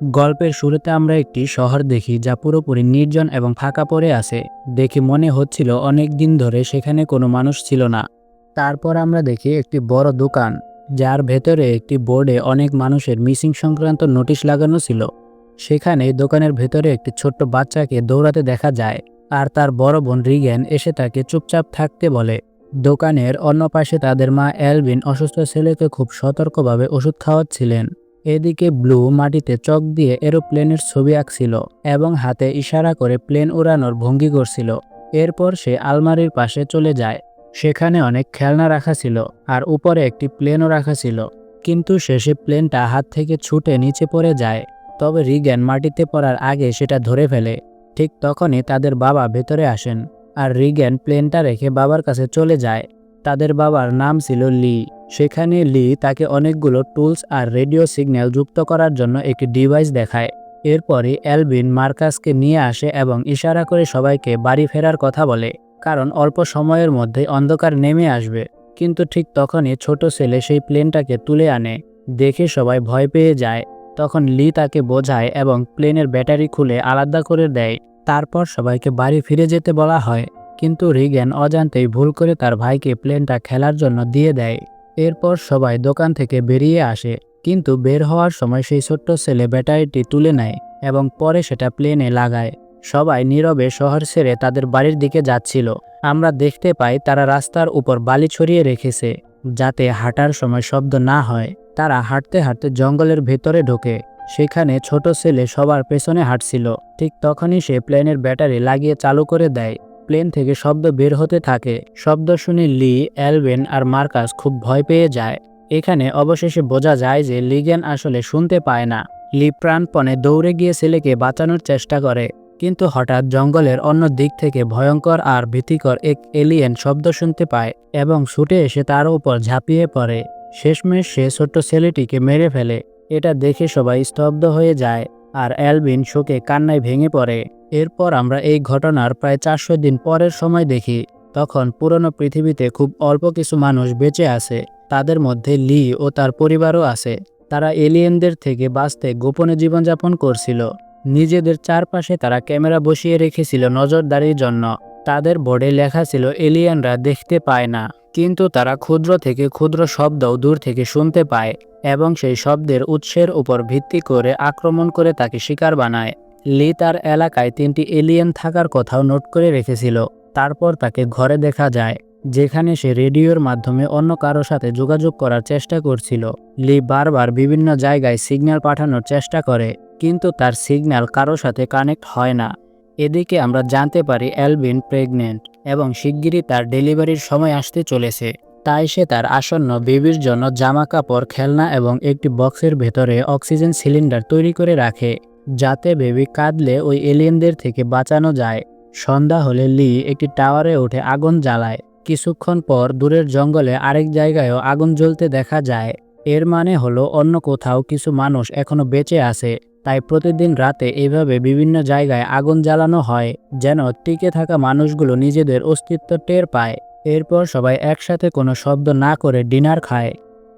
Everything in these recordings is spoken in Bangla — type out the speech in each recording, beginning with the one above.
গল্পের শুরুতে আমরা একটি শহর দেখি যা পুরোপুরি নির্জন এবং ফাঁকা পড়ে আছে। দেখে মনে হচ্ছিল অনেক দিন ধরে সেখানে কোনো মানুষ ছিল না। তারপর আমরা দেখি একটি বড় দোকান, যার ভেতরে একটি বোর্ডে অনেক মানুষের মিসিং সংক্রান্ত নোটিশ লাগানো ছিল। সেখানে দোকানের ভেতরে একটি ছোট্ট বাচ্চাকে দৌড়াতে দেখা যায়, আর তার বড় বোন রিগেন এসে তাকে চুপচাপ থাকতে বলে। দোকানের অন্য পাশে তাদের মা অ্যালভিন অসুস্থ ছেলেকে খুব সতর্কভাবে ওষুধ খাওয়াচ্ছিলেন। এদিকে ব্লু মাটিতে চক দিয়ে এরোপ্লেনের ছবি আঁকছিল এবং হাতে ইশারা করে প্লেন উড়ানোর ভঙ্গি করছিল। এরপর সে আলমারির পাশে চলে যায়। সেখানে অনেক খেলনা রাখা ছিল, আর উপরে একটি প্লেনও রাখা ছিল। কিন্তু শেষে প্লেনটা হাত থেকে ছুটে নিচে পড়ে যায়। তবে রিগ্যান মাটিতে পড়ার আগে সেটা ধরে ফেলে। ঠিক তখনই তাদের বাবা ভেতরে আসেন, আর রিগ্যান প্লেনটা রেখে বাবার কাছে চলে যায়। তাদের বাবার নাম ছিল লি। সেখানে লি তাকে অনেকগুলো টুলস আর রেডিও সিগন্যাল যুক্ত করার জন্য একটি ডিভাইস দেখায়। এরপরই অ্যালভিন মার্কাসকে নিয়ে আসে এবং ইশারা করে সবাইকে বাড়ি ফেরার কথা বলে, কারণ অল্প সময়ের মধ্যেই অন্ধকার নেমে আসবে। কিন্তু ঠিক তখনই ছোট ছেলে সেই প্লেনটাকে তুলে আনে। দেখে সবাই ভয় পেয়ে যায়। তখন লি তাকে বোঝায় এবং প্লেনের ব্যাটারি খুলে আলাদা করে দেয়। তারপর সবাইকে বাড়ি ফিরে যেতে বলা হয়। কিন্তু রিগ্যান অজান্তেই ভুল করে তার ভাইকে প্লেনটা খেলার জন্য দিয়ে দেয়। এরপর সবাই দোকান থেকে বেরিয়ে আসে, কিন্তু বের হওয়ার সময় সেই ছোট্ট ছেলে ব্যাটারিটি তুলে নেয় এবং পরে সেটা প্লেনে লাগায়। সবাই নীরবে শহর ছেড়ে তাদের বাড়ির দিকে যাচ্ছিল। আমরা দেখতে পাই তারা রাস্তার উপর বালি ছড়িয়ে রেখেছে, যাতে হাঁটার সময় শব্দ না হয়। তারা হাঁটতে হাঁটতে জঙ্গলের ভেতরে ঢোকে। সেখানে ছোট ছেলে সবার পেছনে হাঁটছিল। ঠিক তখনই সে প্লেনের ব্যাটারি লাগিয়ে চালু করে দেয়। প্লেন থেকে শব্দ বের হতে থাকে। শব্দ শুনে লি, অ্যালভিন আর মার্কাস খুব ভয় পেয়ে যায়। এখানে অবশেষে বোঝা যায় যে লিগ্যান আসলে শুনতে পায় না। লি প্রাণপণে দৌড়ে গিয়ে ছেলেকে বাঁচানোর চেষ্টা করে, কিন্তু হঠাৎ জঙ্গলের অন্য দিক থেকে ভয়ঙ্কর আর ভীতিকর এক এলিয়েন শব্দ শুনতে পায় এবং ছুটে এসে তার উপর ঝাঁপিয়ে পড়ে। শেষমেশ সে ছোট্ট ছেলেটিকে মেরে ফেলে। এটা দেখে সবাই স্তব্ধ হয়ে যায়, আর অ্যালভিন শোকে কান্নায় ভেঙে পড়ে। এরপর আমরা এই ঘটনার প্রায় 400 দিন পরের সময় দেখি। তখন পুরনো পৃথিবীতে খুব অল্প কিছু মানুষ বেঁচে আছে। তাদের মধ্যে লি ও তার পরিবারও আছে। তারা এলিয়েনদের থেকে বাঁচতে গোপনে জীবনযাপন করছিল। নিজেদের চারপাশে তারা ক্যামেরা বসিয়ে রেখেছিল নজরদারির জন্য। তাদের বোর্ডে লেখা ছিল এলিয়েনরা দেখতে পায় না, কিন্তু তারা ক্ষুদ্র থেকে ক্ষুদ্র শব্দও দূর থেকে শুনতে পায় এবং সেই শব্দের উৎসের উপর ভিত্তি করে আক্রমণ করে তাকে শিকার বানায়। লি তার এলাকায় 3টি এলিয়েন থাকার কথাও নোট করে রেখেছিল। তারপর তাকে ঘরে দেখা যায়, যেখানে সে রেডিওর মাধ্যমে অন্য কারো সাথে যোগাযোগ করার চেষ্টা করছিল। লি বারবার বিভিন্ন জায়গায় সিগন্যাল পাঠানোর চেষ্টা করে, কিন্তু তার সিগন্যাল কারো সাথে কানেক্ট হয় না। এদিকে আমরা জানতে পারি অ্যালভিন প্রেগনেন্ট এবং শিগগিরই তার ডেলিভারির সময় আসতে চলেছে। তাই সে তার আসন্ন বেবির জন্য জামা কাপড়, খেলনা এবং একটি বক্সের ভেতরে অক্সিজেন সিলিন্ডার তৈরি করে রাখে, যাতে বেবি কাঁদলে ওই এলিয়েনদের থেকে বাঁচানো যায়। সন্ধ্যা হলে লি একটি টাওয়ারে উঠে আগুন জ্বালায়। কিছুক্ষণ পর দূরের জঙ্গলে আরেক জায়গায়ও আগুন জ্বলতে দেখা যায়। এর মানে হলো অন্য কোথাও কিছু মানুষ এখনো বেঁচে আছে। তাই প্রতিদিন রাতে এভাবে বিভিন্ন জায়গায় আগুন জ্বালানো হয়, যেন টিকে থাকা মানুষগুলো নিজেদের অস্তিত্ব টের পায়। এরপর সবাই একসাথে কোনো শব্দ না করে ডিনার খায়।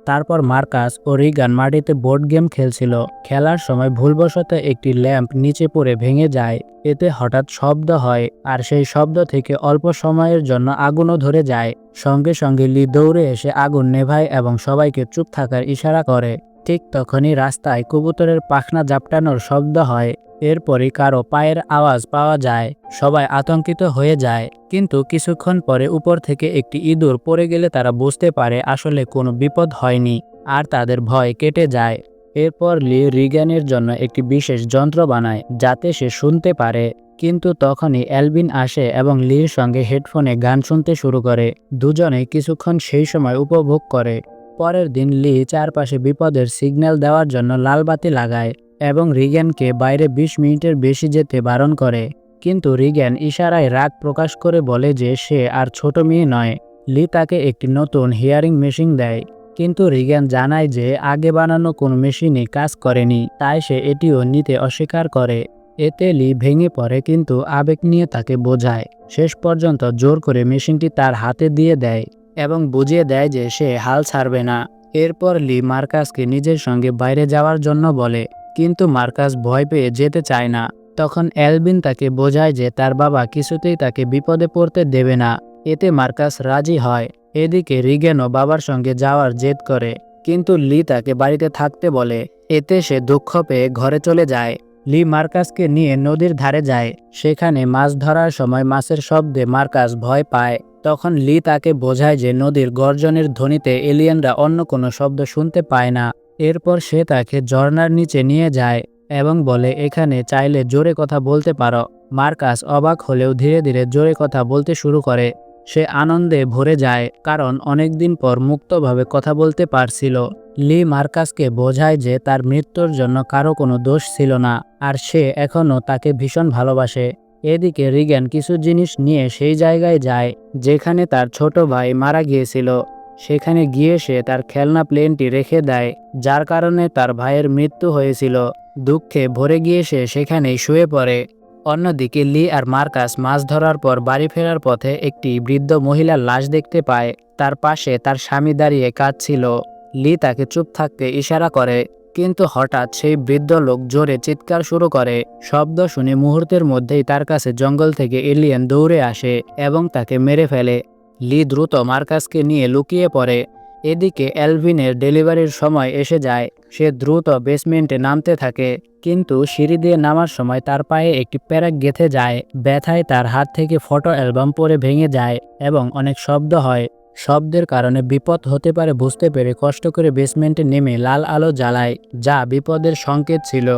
তারপর মার্কাস ও রিগান মাটিতে বোর্ড গেম খেলছিল। খেলার সময় ভুলবশত একটি ল্যাম্প নিচে পড়ে ভেঙে যায়। এতে হঠাৎ শব্দ হয়, আর সেই শব্দ থেকে অল্প সময়ের জন্য আগুনও ধরে যায়। সঙ্গে সঙ্গে লি দৌড়ে এসে আগুন নেভায় এবং সবাইকে চুপ থাকার ইশারা করে। ঠিক তখনই রাস্তায় কবুতরের পাখনা ঝাপটানোর শব্দ হয়। এরপরই কারো পায়ের আওয়াজ পাওয়া যায়। সবাই আতঙ্কিত হয়ে যায়, কিন্তু কিছুক্ষণ পরে উপর থেকে একটি ইঁদুর পড়ে গেলে তারা বুঝতে পারে আসলে কোনো বিপদ হয়নি, আর তাদের ভয় কেটে যায়। এরপর লি রিগ্যানের জন্য একটি বিশেষ যন্ত্র বানায়, যাতে সে শুনতে পারে। কিন্তু তখনই অ্যালভিন আসে এবং লির সঙ্গে হেডফোনে গান শুনতে শুরু করে। দুজনে কিছুক্ষণ সেই সময় উপভোগ করে। পরের দিন লি চারপাশে বিপদের সিগন্যাল দেওয়ার জন্য লাল বাতি লাগায় এবং রিগ্যানকে বাইরে 20 মিনিটের বেশি যেতে বারণ করে। কিন্তু রিগ্যান ইশারায় রাগ প্রকাশ করে বলে যে সে আর ছোট মেয়ে নয়। লি তাকে একটি নতুন হিয়ারিং মেশিন দেয়, কিন্তু রিগ্যান জানায় যে আগে বানানো কোনো মেশিনই কাজ করেনি, তাই সে এটিও নিতে অস্বীকার করে। এতে লি ভেঙে পড়ে, কিন্তু আবেগ নিয়ে তাকে বোঝায়। শেষ পর্যন্ত জোর করে মেশিনটি তার হাতে দিয়ে দেয় এবং বুঝিয়ে দেয় যে সে হাল ছাড়বে না। এরপর লি মার্কাসকে নিজের সঙ্গে বাইরে যাওয়ার জন্য বলে, কিন্তু মার্কাস ভয় পেয়ে যেতে চায় না। তখন এলভিন তাকে বোঝায় যে তার বাবা কিছুতেই তাকে বিপদে পড়তে দেবে না। এতে মার্কাস রাজি হয়। এদিকে রিগেনও বাবার সঙ্গে যাওয়ার জেদ করে, কিন্তু লি তাকে বাড়িতে থাকতে বলে। এতে সে দুঃখ পেয়ে ঘরে চলে যায়। লি মার্কাসকে নিয়ে নদীর ধারে যায়। সেখানে মাছ ধরার সময় মাছের শব্দে মার্কাস ভয় পায়। তখন লি তাকে বোঝায় যে নদীর গর্জনের ধ্বনিতে এলিয়েনরা অন্য কোনো শব্দ শুনতে পায় না। এরপর সে তাকে ঝর্ণার নিচে নিয়ে যায় এবং বলে, এখানে চাইলে জোরে কথা বলতে পারো। মার্কাস অবাক হলেও ধীরে ধীরে জোরে কথা বলতে শুরু করে। সে আনন্দে ভরে যায়, কারণ অনেকদিন পর মুক্তভাবে কথা বলতে পারছিল। লি মার্কাসকে বোঝায় যে তার মৃত্যুর জন্য কারো কোনো দোষ ছিল না, আর সে এখনও তাকে ভীষণ ভালোবাসে। এদিকে রিগেন কিছু জিনিস নিয়ে সেই জায়গায় যায় যেখানে তার ছোট ভাই মারা গিয়েছিল। সেখানে গিয়ে সে তার খেলনা প্লেনটি রেখে দেয়, যার কারণে তার ভাইয়ের মৃত্যু হয়েছিল। দুঃখে ভরে গিয়ে সে সেখানেই শুয়ে পড়ে। অন্যদিকে লি আর মার্কাস মাছ ধরার পর বাড়ি ফেরার পথে একটি বৃদ্ধ মহিলার লাশ দেখতে পায়। তার পাশে তার স্বামী দাঁড়িয়ে কাঁদছিল। লি তাকে চুপ থাকতে ইশারা করে, কিন্তু হঠাৎ সেই বৃদ্ধ লোক জোরে চিৎকার শুরু করে। শব্দ শুনে মুহূর্তের মধ্যেই তার কাছে জঙ্গল থেকে এলিয়েন দৌড়ে আসে এবং তাকে মেরে ফেলে। লি দ্রুত মার্কাসকে নিয়ে লুকিয়ে পড়ে। এদিকে এলভিনের ডেলিভারির সময় এসে যায়। সে দ্রুত বেসমেন্টে নামতে থাকে, কিন্তু সিঁড়ি দিয়ে নামার সময় তার পায়ে একটি প্যারাক গেঁথে যায়। ব্যথায় তার হাত থেকে ফটো অ্যালবাম পড়ে ভেঙে যায় এবং অনেক শব্দ হয়। শব্দের কারণে বিপদ হতে পারে বুঝতে পেরে কষ্ট করে বেসমেন্টে নেমে লাল আলো জ্বালায়, যা বিপদের সংকেত ছিল।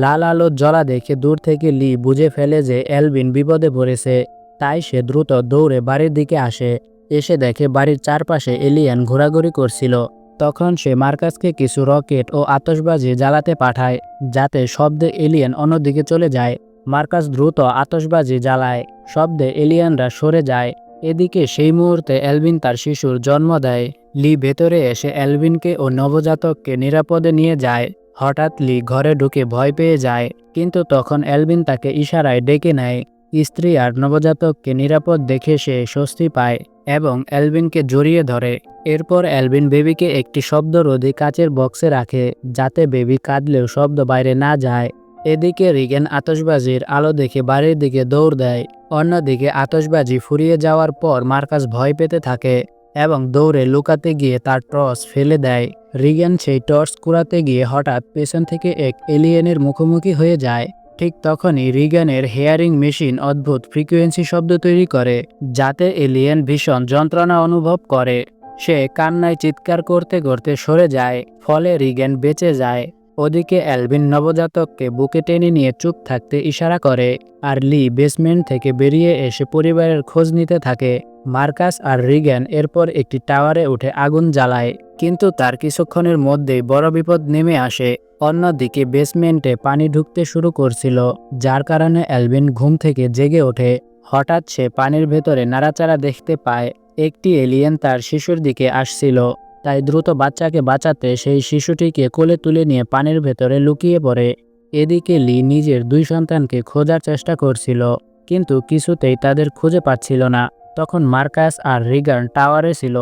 লাল আলো জ্বলা দেখে দূর থেকে লি বুঝে ফেলে যে এলভিন বিপদে পড়েছে। তাই সে দ্রুত দৌড়ে বাড়ির দিকে আসে। এসে দেখে বাড়ির চারপাশে এলিয়েন ঘোরাঘুরি করছিল। তখন সে মার্কাসকে কিছু রকেট ও আতশবাজি জ্বালাতে পাঠায়, যাতে শব্দে এলিয়েন অন্যদিকে চলে যায়। মার্কাস দ্রুত আতশবাজি জ্বালায়। শব্দে এলিয়েনরা সরে যায়। এদিকে সেই মুহূর্তে এলভিন তার শিশুর জন্ম দেয়। লি ভেতরে এসে এলভিনকে ও নবজাতককে নিরাপদে নিয়ে যায়। হঠাৎ লি ঘরে ঢুকে ভয় পেয়ে যায়, কিন্তু তখন এলভিন তাকে ইশারায় ডেকে নেয়। স্ত্রী আর নবজাতককে নিরাপদ দেখে সে স্বস্তি পায় এবং এলভিনকে জড়িয়ে ধরে। এরপর এলভিন বেবিকে একটি শব্দরোধী কাচের বক্সে রাখে, যাতে বেবি কাঁদলেও শব্দ বাইরে না যায়। এদিকে রিগেন আতশবাজির আলো দেখে বাড়ির দিকে দৌড় দেয়। অন্যদিকে আতশবাজি ফুরিয়ে যাওয়ার পর মার্কাস ভয় পেতে থাকে এবং দৌড়ে লুকাতে গিয়ে তার টর্চ ফেলে দেয়। রিগেন সেই টর্চ কুড়াতে গিয়ে হঠাৎ পেছন থেকে এক এলিয়েনের মুখোমুখি হয়ে যায়। ঠিক তখনই রিগেনের হেয়ারিং মেশিন অদ্ভুত ফ্রিকোয়েন্সি শব্দ তৈরি করে, যাতে এলিয়েন ভীষণ যন্ত্রণা অনুভব করে। সে কান্নায় চিৎকার করতে করতে সরে যায়, ফলে রিগেন বেঁচে যায়। ওদিকে এলভিন নবজাতককে বুকে টেনে নিয়ে চুপ থাকতে ইশারা করে, আর লি বেসমেন্ট থেকে বেরিয়ে এসে পরিবারের খোঁজ নিতে থাকে। মার্কাস আর রিগেন এরপর একটি টাওয়ারে উঠে আগুন জ্বালায়, কিন্তু তার কিছুক্ষণের মধ্যেই বড় বিপদ নেমে আসে। অন্যদিকে বেসমেন্টে পানি ঢুকতে শুরু করছিল, যার কারণে এলভিন ঘুম থেকে জেগে ওঠে। হঠাৎ সে পানির ভেতরে নাড়াচাড়া দেখতে পায়। একটি এলিয়েন তার শিশুর দিকে আসছিল। তাই দ্রুত বাচ্চাকে বাঁচাতে সেই শিশুটিকে কোলে তুলে নিয়ে পানির ভেতরে লুকিয়ে পড়ে। এদিকে লি নিজের দুই সন্তানকে খোঁজার চেষ্টা করছিল, কিন্তু কিছুতেই তাদের খুঁজে পাচ্ছিল না। তখন মার্কাস আর রিগান টাওয়ারে ছিল।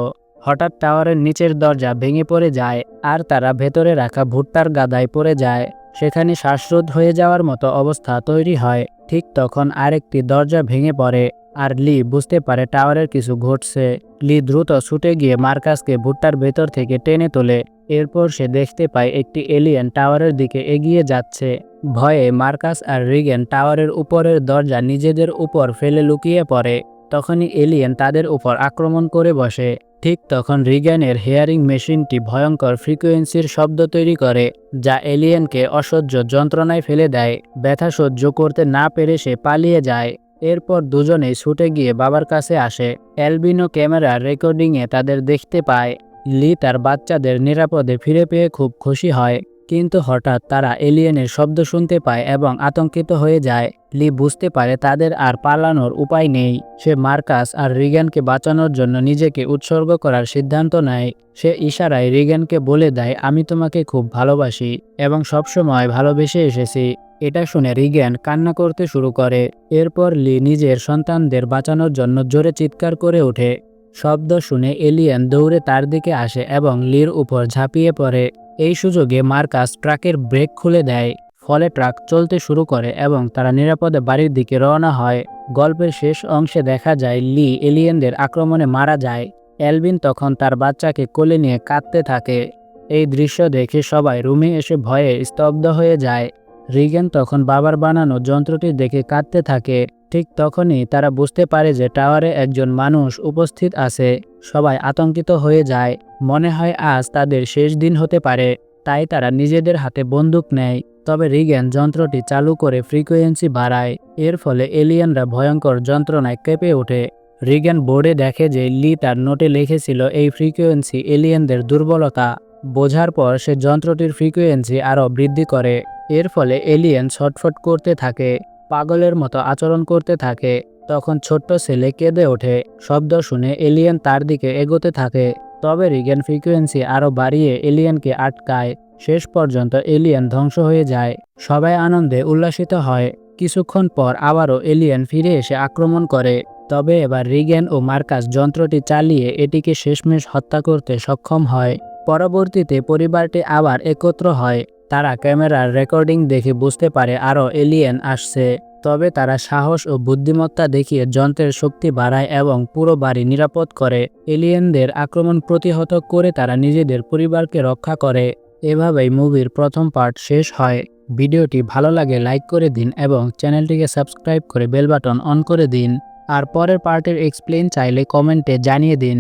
হঠাৎ টাওয়ারের নিচের দরজা ভেঙে পড়ে যায়, আর তারা ভেতরে রাখা ভুট্টার গাদায় পড়ে যায়। সেখানে শ্বাসরোধ হয়ে যাওয়ার মতো অবস্থা তৈরি হয়। ঠিক তখন আরেকটি দরজা ভেঙে পড়ে, আর লি বুঝতে পারে টাওয়ারের কিছু ঘটছে। লি দ্রুত ছুটে গিয়ে মার্কাসকে ভুট্টার ভেতর থেকে টেনে তোলে। এরপর সে দেখতে পায় একটি এলিয়েন টাওয়ারের দিকে এগিয়ে যাচ্ছে। ভয়ে মার্কাস আর রিগেন টাওয়ারের উপরের দরজা নিজেদের উপর ফেলে লুকিয়ে পড়ে। তখনই এলিয়েন তাদের উপর আক্রমণ করে বসে। ঠিক তখন রিগেনের হেয়ারিং মেশিনটি ভয়ঙ্কর ফ্রিকোয়েন্সির শব্দ তৈরি করে, যা এলিয়েনকে অসহ্য যন্ত্রণায় ফেলে দেয়। ব্যথা সহ্য করতে না পেরে সে পালিয়ে যায়। এরপর দুজনেই ছুটে গিয়ে বাবার কাছে আসে। অ্যালবিনো ক্যামেরার রেকর্ডিংয়ে তাদের দেখতে পায়। লি তার বাচ্চাদের নিরাপদে ফিরে পেয়ে খুব খুশি হয়, কিন্তু হঠাৎ তারা এলিয়েনের শব্দ শুনতে পায় এবং আতঙ্কিত হয়ে যায়। লি বুঝতে পারে তাদের আর পালানোর উপায় নেই। সে মার্কাস আর রিগানকে বাঁচানোর জন্য নিজেকে উৎসর্গ করার সিদ্ধান্ত নেয়। সে ইশারায় রিগানকে বলে দেয়, আমি তোমাকে খুব ভালোবাসি এবং সবসময় ভালোবেসে এসেছি। এটা শুনে রিগেন কান্না করতে শুরু করে। এরপর লি নিজের সন্তানদের বাঁচানোর জন্য জোরে চিৎকার করে ওঠে। শব্দ শুনে এলিয়েন দৌড়ে তার দিকে আসে এবং লির উপর ঝাঁপিয়ে পড়ে। এই সুযোগে মার্কাস ট্রাকের ব্রেক খুলে দেয়, ফলে ট্রাক চলতে শুরু করে এবং তারা নিরাপদে বাড়ির দিকে রওনা হয়। গল্পের শেষ অংশে দেখা যায় লি এলিয়েনদের আক্রমণে মারা যায়। এলভিন তখন তার বাচ্চাকে কোলে নিয়ে কাঁদতে থাকে। এই দৃশ্য দেখে সবাই রুমে এসে ভয়ে স্তব্ধ হয়ে যায়। রিগেন তখন বাবার বানানো যন্ত্রটি দেখে কাঁদতে থাকে। ঠিক তখনই তারা বুঝতে পারে যে টাওয়ারে একজন মানুষ উপস্থিত আছে। সবাই আতঙ্কিত হয়ে যায়, মনে হয় আজ তাদের শেষ দিন হতে পারে। তাই তারা নিজেদের হাতে বন্দুক নেয়। তবে রিগেন যন্ত্রটি চালু করে ফ্রিকোয়েন্সি বাড়ায়। এর ফলে এলিয়েনরা ভয়ঙ্কর যন্ত্রণায় কেঁপে ওঠে। রিগেন বোর্ডে দেখে যে লি তার নোটে লিখেছিল এই ফ্রিকোয়েন্সি এলিয়েনদের দুর্বলতা। বোঝার পর সে যন্ত্রটির ফ্রিকোয়েন্সি আরও বৃদ্ধি করে। এর ফলে এলিয়েন ছটফট করতে থাকে, পাগলের মতো আচরণ করতে থাকে। তখন ছোট্ট ছেলে কেঁদে ওঠে। শব্দ শুনে এলিয়েন তার দিকে এগোতে থাকে। তবে রিগেন ফ্রিকোয়েন্সি আরও বাড়িয়ে এলিয়েনকে আটকায়। শেষ পর্যন্ত এলিয়েন ধ্বংস হয়ে যায়। সবাই আনন্দে উল্লাসিত হয়। কিছুক্ষণ পর আবারও এলিয়েন ফিরে এসে আক্রমণ করে। তবে এবার রিগেন ও মার্কাস যন্ত্রটি চালিয়ে এটিকে শেষমেশ হত্যা করতে সক্ষম হয়। পরবর্তীতে পরিবারটি আবার একত্র হয়। তারা ক্যামেরার রেকর্ডিং দেখে বুঝতে পারে আরও এলিয়েন আসছে। তবে তারা সাহস ও বুদ্ধিমত্তা দেখিয়ে যন্ত্রের শক্তি বাড়ায় এবং পুরো বাড়ি নিরাপদ করে। এলিয়েনদের আক্রমণ প্রতিহত করে তারা নিজেদের পরিবারকে রক্ষা করে। এভাবেই মুভির প্রথম পার্ট শেষ হয়। ভিডিওটি ভালো লাগে লাইক করে দিন এবং চ্যানেলটিকে সাবস্ক্রাইব করে বেল বাটন অন করে দিন। আর পরের পার্টের এক্সপ্লেইন চাইলে কমেন্টে জানিয়ে দিন।